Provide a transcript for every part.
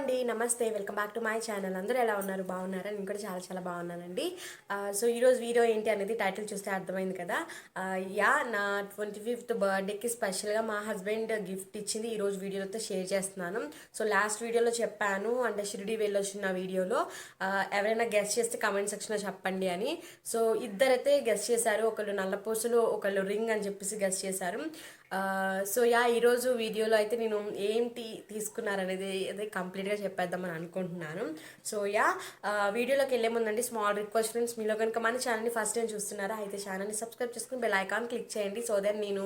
అండి, నమస్తే. Welcome back to my channel. అందరూ ఎలా ఉన్నారు? బాగున్నారా? నేను కూడా చాలా చాలా బాగున్నానండి. సో ఈరోజు వీడియో ఏంటి అనేది టైటిల్ చూస్తే అర్థమైంది కదా. నా 25th బర్త్డేకి స్పెషల్గా మా హస్బెండ్ గిఫ్ట్ ఇచ్చింది ఈరోజు వీడియోతో షేర్ చేస్తున్నాను. సో లాస్ట్ వీడియోలో చెప్పాను, అంటే షిరిడి వెళ్ళొచ్చిన వీడియోలో ఎవరైనా గెస్ట్ చేస్తే కమెంట్ సెక్షన్లో చెప్పండి అని. సో ఇద్దరైతే గెస్ట్ చేశారు, ఒకళ్ళు నల్లపూసలు, ఒకళ్ళు రింగ్ అని చెప్పేసి గెస్ట్ చేశారు. సో ఈరోజు వీడియోలో అయితే నేను ఏంటి తీసుకున్నారనేది అదే కంప్లీట్గా చెప్పేద్దామని అనుకుంటున్నాను. సో వీడియోలోకి వెళ్ళే ముందండి స్మాల్ రిక్వెస్ట్ ఫ్రెండ్స్, మీలో కనుక మన ఛానల్ని ఫస్ట్ టైం చూస్తున్నారా అయితే ఛానల్ని సబ్స్క్రైబ్ చేసుకుని బెల్ ఐకాన్ క్లిక్ చేయండి. సో దెన్ నేను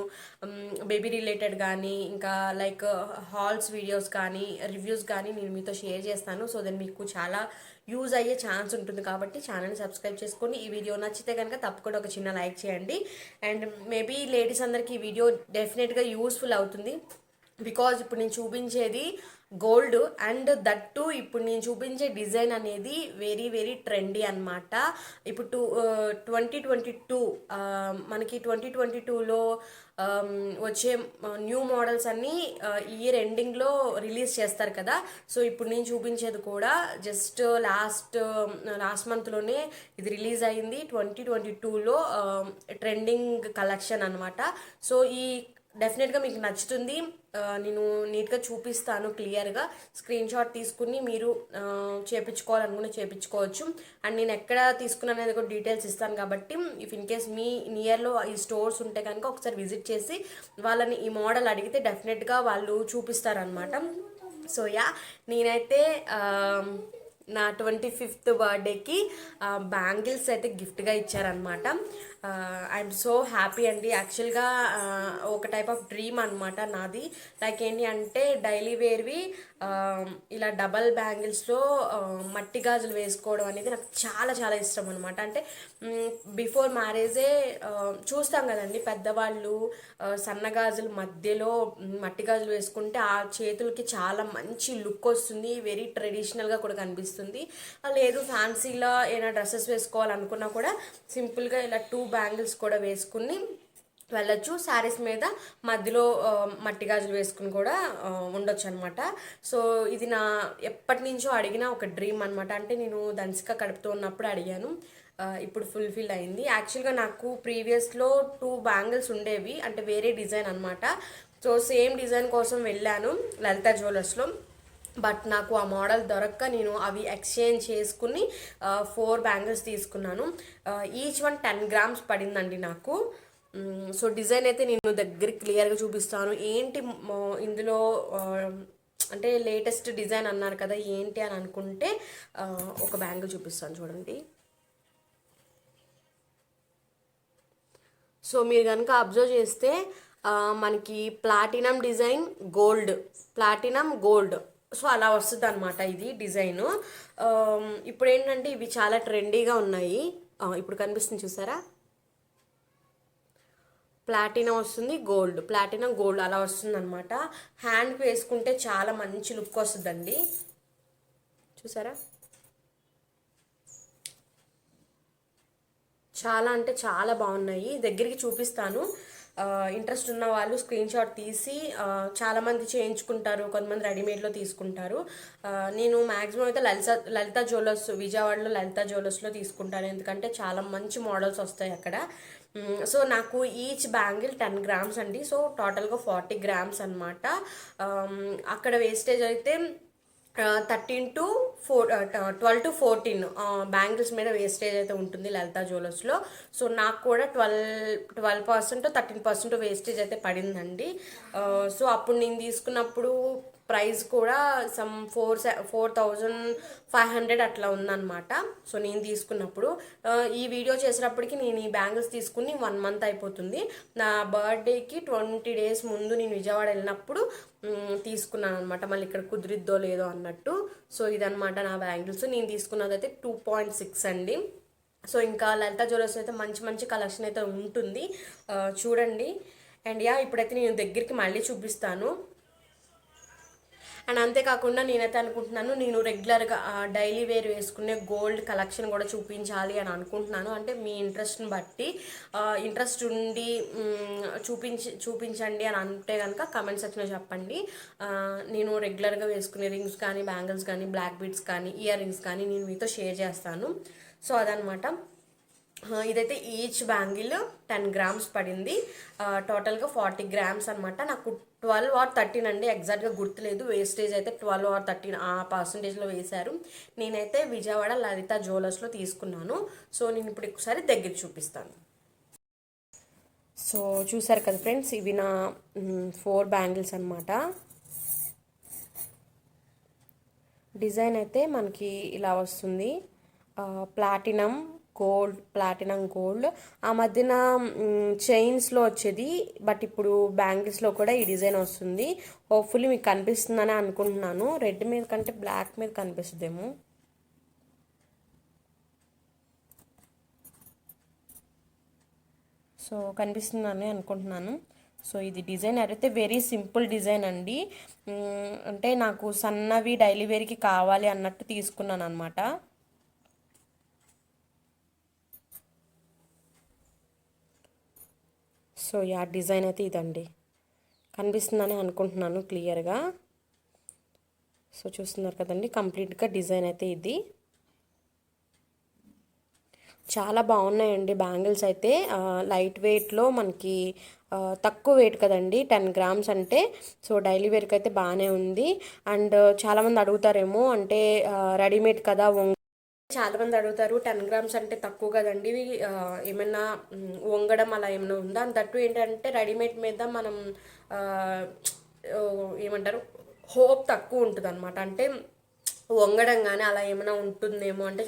బేబీ రిలేటెడ్ కానీ ఇంకా లైక్ హాల్స్ వీడియోస్ కానీ రివ్యూస్ కానీ నేను మీతో షేర్ చేస్తాను. సో దెన్ మీకు చాలా యూజ్ అయ్యే ఛాన్స్ ఉంటుంది కాబట్టి ఛానల్ని సబ్స్క్రైబ్ చేసుకొని ఈ వీడియో నచ్చితే కనుక తప్పకుండా ఒక చిన్న లైక్ చేయండి. అండ్ మేబీ లేడీస్ అందరికీ ఈ వీడియో డెఫినెట్గా యూస్ఫుల్ అవుతుంది. బికాజ్ ఇప్పుడు నేను చూపించేది గోల్డ్ అండ్ దట్టు ఇప్పుడు నేను చూపించే డిజైన్ అనేది వెరీ వెరీ ట్రెండీ అనమాట. ఇప్పుడు 2022 మనకి 2022లో వచ్చే న్యూ మోడల్స్ అన్నీ ఇయర్ ఎండింగ్లో రిలీజ్ చేస్తారు కదా. సో ఇప్పుడు నేను చూపించేది కూడా జస్ట్ లాస్ట్ మంత్లోనే ఇది రిలీజ్ అయింది. 2022లో ట్రెండింగ్ కలెక్షన్ అనమాట. సో ఈ డెఫినెట్గా మీకు నచ్చుతుంది. నేను నీట్గా చూపిస్తాను క్లియర్గా. స్క్రీన్ షాట్ తీసుకుని మీరు చేయించుకోవాలనుకుని చేయించుకోవచ్చు. అండ్ నేను ఎక్కడ తీసుకున్నాను అనేది కూడా డీటెయిల్స్ ఇస్తాను కాబట్టి ఇఫ్ ఇన్ కేస్ మీ నియర్లో ఈ స్టోర్స్ ఉంటే కనుక ఒకసారి విజిట్ చేసి వాళ్ళని ఈ మోడల్ అడిగితే డెఫినెట్గా వాళ్ళు చూపిస్తారనమాట. సో నేనైతే నా 25th బర్త్డేకి బ్యాంగిల్స్ అయితే గిఫ్ట్గా ఇచ్చారనమాట. ఐఎమ్ సో హ్యాపీ అండి. యాక్చువల్గా ఒక టైప్ ఆఫ్ డ్రీమ్ అనమాట నాది. లైక్ ఏంటి అంటే డైలీ వేర్వి ఇలా డబల్ బ్యాంగిల్స్లో మట్టి గాజులు వేసుకోవడం అనేది నాకు చాలా చాలా ఇష్టం అనమాట. అంటే బిఫోర్ మ్యారేజే చూస్తాం కదండి, పెద్దవాళ్ళు సన్నగాజులు మధ్యలో మట్టి గాజులు వేసుకుంటే ఆ చేతులకి చాలా మంచి లుక్ వస్తుంది, వెరీ ట్రెడిషనల్గా కూడా కనిపిస్తుంది. లేదు ఫ్యాన్సీలో ఏమైనా డ్రెస్సెస్ వేసుకోవాలనుకున్నా కూడా సింపుల్గా ఇలా 2 బ్యాంగిల్స్ కూడా వేసుకుని వెళ్ళొచ్చు. శారీస్ మీద మధ్యలో మట్టి గాజులు వేసుకుని కూడా ఉండొచ్చు అనమాట. సో ఇది నా ఎప్పటి నుంచో అడిగిన ఒక డ్రీమ్ అనమాట. అంటే నేను దంచిక కడుపుతూ ఉన్నప్పుడు అడిగాను, ఇప్పుడు ఫుల్ఫిల్ అయింది. యాక్చువల్గా నాకు ప్రీవియస్లో 2 బ్యాంగిల్స్ ఉండేవి, అంటే వేరే డిజైన్ అనమాట. సో సేమ్ డిజైన్ కోసం వెళ్ళాను లలిత జ్యువెలర్స్లో. బట్ నాకు ఆ మోడల్ దొరక్క నేను అవి ఎక్స్చేంజ్ చేసుకుని 4 బ్యాంగిల్స్ తీసుకున్నాను. ఈచ్ వన్ 10 grams పడిందండి నాకు. సో డిజైన్ అయితే నేను దగ్గరికి క్లియర్గా చూపిస్తాను. ఏంటి ఇందులో అంటే లేటెస్ట్ డిజైన్ అన్నారు కదా ఏంటి అని అనుకుంటే ఒక బ్యాంగిల్ చూపిస్తాను చూడండి. సో మీరు కనుక అబ్జర్వ్ చేస్తే మనకి platinum design platinum gold so అలా వస్తుంది అనమాట ఇది డిజైను. ఇప్పుడు ఏంటంటే ఇవి చాలా ట్రెండీగా ఉన్నాయి. ఇప్పుడు కనిపిస్తుంది చూసారా, ప్లాటినం వస్తుంది, ప్లాటినం గోల్డ్ అలా వస్తుంది అనమాట. హ్యాండ్కి వేసుకుంటే చాలా మంచి లుక్ వస్తుందండి. చూసారా, చాలా అంటే చాలా బాగున్నాయి. దగ్గరికి చూపిస్తాను. ఇంట్రెస్ట్ ఉన్న వాళ్ళు స్క్రీన్ షాట్ తీసి చాలామంది చేయించుకుంటారు, కొంతమంది రెడీమేడ్లో తీసుకుంటారు. నేను మ్యాక్సిమం అయితే లలిత జ్యువెలర్స్, విజయవాడలో లలిత జ్యువెలర్స్లో తీసుకుంటాను, ఎందుకంటే చాలా మంచి మోడల్స్ వస్తాయి అక్కడ. సో నాకు ఈచ్ బ్యాంగిల్ 10 grams అండి. సో టోటల్గా 40 grams అనమాట. అక్కడ వేస్టేజ్ అయితే 12 to 14 బ్యాంగిల్స్ మీద వేస్టేజ్ అయితే ఉంటుంది లలిత జ్యువెలర్స్లో. సో నాకు కూడా 12% 13% వేస్టేజ్ అయితే పడిందండి. సో అప్పుడు నేను తీసుకున్నప్పుడు ప్రైస్ కూడా సమ్ 4,500 అట్లా ఉందన్నమాట. సో నేను తీసుకున్నప్పుడు ఈ వీడియో చేసేటప్పటికి నేను ఈ బ్యాంగిల్స్ తీసుకుని 1 month అయిపోతుంది. నా బర్త్డేకి 20 days ముందు నేను విజయవాడ వెళ్ళినప్పుడు తీసుకున్నాను అనమాట. మళ్ళీ ఇక్కడ కుదిరిద్దో లేదో అన్నట్టు. సో ఇదనమాట నా బ్యాంగిల్స్. నేను తీసుకున్నది అయితే 2.6 అండి. సో ఇంకా లలిత జ్యువెలర్స్ అయితే మంచి మంచి కలెక్షన్ అయితే ఉంటుంది, చూడండి. అండ్ ఇప్పుడైతే నేను దగ్గరికి మళ్ళీ చూపిస్తాను. అండ్ అంతేకాకుండా నేనైతే అనుకుంటున్నాను, నేను రెగ్యులర్గా డైలీ వేర్ వేసుకునే గోల్డ్ కలెక్షన్ కూడా చూపించాలి అని అనుకుంటున్నాను. అంటే మీ ఇంట్రెస్ట్ని బట్టి, ఇంట్రెస్ట్ ఉండి చూపించండి అని అంటే కనుక కమెంట్ సెక్షన్లో చెప్పండి. నేను రెగ్యులర్గా వేసుకునే రింగ్స్ కానీ, బ్యాంగిల్స్ కానీ, బ్లాక్ బీడ్స్ కానీ, ఇయర్ రింగ్స్ కానీ నేను మీతో షేర్ చేస్తాను. సో అదనమాట. ఇదైతే ఈచ్ బ్యాంగిల్ 10 గ్రామ్స్ పడింది. టోటల్గా 40 గ్రామ్స్ అనమాట. నాకు 12 or 13 అండి, ఎగ్జాక్ట్గా గుర్తులేదు. వేస్టేజ్ అయితే 12 or 13 ఆ పర్సంటేజ్లో వేశారు. నేనైతే విజయవాడ లలిత జ్యువెలర్స్లో తీసుకున్నాను. సో నేను ఇప్పుడు ఒకసారి దగ్గర చూపిస్తాను. సో చూసారు కదా ఫ్రెండ్స్, ఇవి నా 4 బ్యాంగిల్స్ అనమాట. డిజైన్ అయితే మనకి ఇలా వస్తుంది, ప్లాటినం గోల్డ్. ఆ మధ్యన చైన్స్లో వచ్చేది, బట్ ఇప్పుడు బ్యాంగిల్స్లో కూడా ఈ డిజైన్ వస్తుంది. హోప్ఫుల్లీ మీకు కనిపిస్తుందని అనుకుంటున్నాను. రెడ్ మీద కంటే బ్లాక్ మీద కనిపిస్తుందేమో. సో కనిపిస్తుందని అనుకుంటున్నాను. సో ఇది డిజైన్ అయితే వెరీ సింపుల్ డిజైన్ అండి. అంటే నాకు సన్నవి డైలీ వేర్కి కావాలి అన్నట్టు తీసుకున్నాను అనమాట. సో యా డిజైన్ అయితే ఇదండి, కనిపిస్తుందని అనుకుంటున్నాను క్లియర్గా. సో చూస్తున్నారు కదండి, కంప్లీట్గా డిజైన్ అయితే ఇది. చాలా బాగున్నాయండి బ్యాంగిల్స్ అయితే. లైట్ వెయిట్లో మనకి తక్కువ వెయిట్ కదండి, 10 గ్రామ్స్ అంటే. సో డైలీ వేర్కి అయితే బాగానే ఉంది. అండ్ చాలామంది అడుగుతారేమో, అంటే రెడీమేడ్ కదా, చాలామంది అడుగుతారు 10 గ్రామ్స్ అంటే తక్కువ కదండి, ఏమైనా వంగడం అలా ఏమైనా ఉందా అని. తట్టు ఏంటంటే రెడీమేడ్ మీద మనం ఏమంటారు, హోప్ తక్కువ ఉంటుంది అనమాట. అంటే వంగడం కానీ అలా ఏమైనా ఉంటుందేమో, అంటే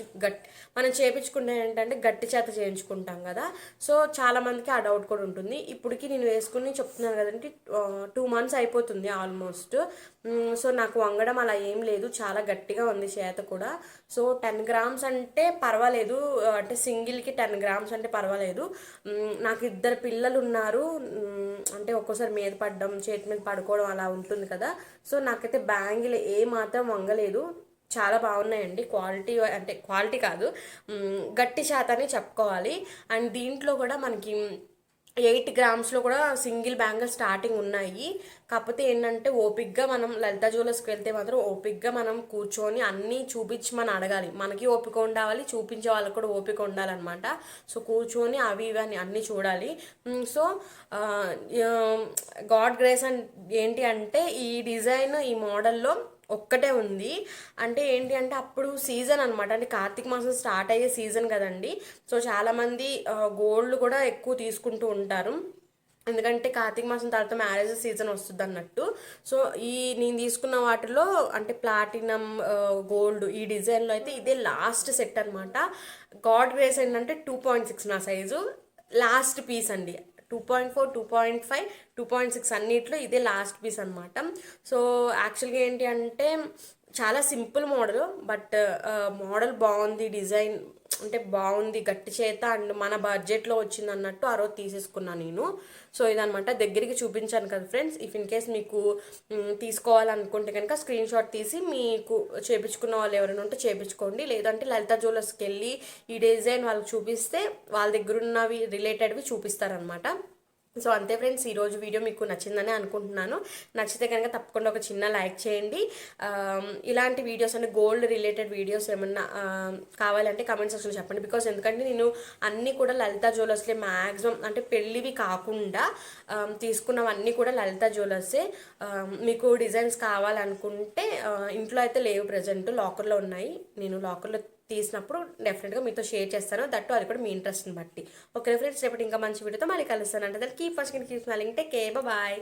మనం చేయించుకుంటే ఏంటంటే గట్టి చేత చేయించుకుంటాం కదా. సో చాలామందికి ఆ డౌట్ కూడా ఉంటుంది. ఇప్పటికి నేను వేసుకుని చెప్తున్నాను కదండి, 2 months అయిపోతుంది ఆల్మోస్ట్. సో నాకు వంగడం అలా ఏం లేదు, చాలా గట్టిగా ఉంది చేత కూడా. సో 10 గ్రామ్స్ అంటే పర్వాలేదు, అంటే సింగిల్కి 10 గ్రామ్స్ అంటే పర్వాలేదు. నాకు 2 పిల్లలు ఉన్నారు, అంటే ఒక్కోసారి మీద పడడం, చేతి మీద పడుకోవడం అలా ఉంటుంది కదా. సో నాకైతే బ్యాంగిల్ ఏ మాత్రం వంగలేదు, చాలా బాగున్నాయండి. క్వాలిటీ అంటే క్వాలిటీ కాదు, గట్టి శాతాన్ని చెప్పుకోవాలి. అండ్ దీంట్లో కూడా మనకి 8 గ్రామ్స్లో కూడా సింగిల్ బ్యాంగిల్ స్టార్టింగ్ ఉన్నాయి. కాకపోతే ఏంటంటే ఓపిక్గా మనం లలిత జ్యువెలర్స్కి వెళ్తే మాత్రం ఓపిక్గా మనం కూర్చొని అన్నీ చూపించమని అడగాలి. మనకి ఓపిక ఉండాలి, చూపించే వాళ్ళకి కూడా ఓపిక ఉండాలన్నమాట. సో కూర్చొని అవి ఇవి అని అన్నీ చూడాలి. సో గాడ్ గ్రేస్ అండ్ ఏంటి అంటే ఈ డిజైన్ ఈ మోడల్లో ఒక్కటే ఉంది. అంటే ఏంటి అంటే అప్పుడు సీజన్ అనమాట, అంటే కార్తీక మాసం స్టార్ట్ అయ్యే సీజన్ కదండి. సో చాలామంది గోల్డ్ కూడా ఎక్కువ తీసుకుంటూ ఉంటారు, ఎందుకంటే కార్తీక మాసం తర్వాత మ్యారేజ్ సీజన్ వస్తుంది అన్నట్టు. సో నేను తీసుకున్న వాటిలో అంటే ప్లాటినం గోల్డ్ ఈ డిజైన్లో అయితే ఇదే లాస్ట్ సెట్ అనమాట. గాడ్ గ్రేస్ ఏంటంటే 2.6 నా సైజు, లాస్ట్ పీస్ అండి. 2.4, 2.5, 2.6 అన్నిట్లో ఇదే లాస్ట్ పీస్ అనమాట. సో యాక్చువల్గా ఏంటి అంటే చాలా సింపుల్ మోడల్, బట్ మోడల్ బాగుంది, డిజైన్ అంటే బాగుంది, గట్టి చేత, అండ్ మన బడ్జెట్లో వచ్చింది అన్నట్టు ఆ రోజు తీసేసుకున్నాను నేను. సో ఇదనమాట, దగ్గరికి చూపించాను కదా ఫ్రెండ్స్. ఇఫ్ ఇన్ కేస్ మీకు తీసుకోవాలనుకుంటే కనుక స్క్రీన్ షాట్ తీసి మీకు చేయించుకున్న వాళ్ళు ఎవరైనా ఉంటే చేయించుకోండి. లేదంటే లలిత జ్యువెలర్స్కి వెళ్ళి ఈ డిజైన్ వాళ్ళకి చూపిస్తే వాళ్ళ దగ్గర ఉన్నవి రిలేటెడ్వి చూపిస్తారనమాట. సో అంతే ఫ్రెండ్స్, ఈరోజు వీడియో మీకు నచ్చిందని అనుకుంటున్నాను. నచ్చితే కనుక తప్పకుండా ఒక చిన్న లైక్ చేయండి. ఇలాంటి వీడియోస్ అంటే గోల్డ్ రిలేటెడ్ వీడియోస్ ఏమన్నా కావాలంటే కామెంట్ సెక్షన్లో చెప్పండి. బికాస్ ఎందుకంటే నేను అన్నీ కూడా లలిత జ్యువెలర్స్లే మ్యాక్సిమం, అంటే పెళ్ళివి కాకుండా తీసుకున్నవన్నీ కూడా లలిత జ్యువెలర్సే. మీకు డిజైన్స్ కావాలనుకుంటే ఇంట్లో అయితే లేవు, ప్రజెంట్ లాకర్లో ఉన్నాయి. నేను లాకర్లో తీసినప్పుడు డెఫినెట్గా మీతో షేర్ చేస్తాను. దట్టు అది కూడా మీ ఇంట్రెస్ట్ని బట్టి. ఓకే ఫ్రెండ్స్, రేపటి ఇంకా మంచి వీడియోతో మళ్ళీ కలుస్తాను. అంటే keep watching, keep smiling, take care, bye.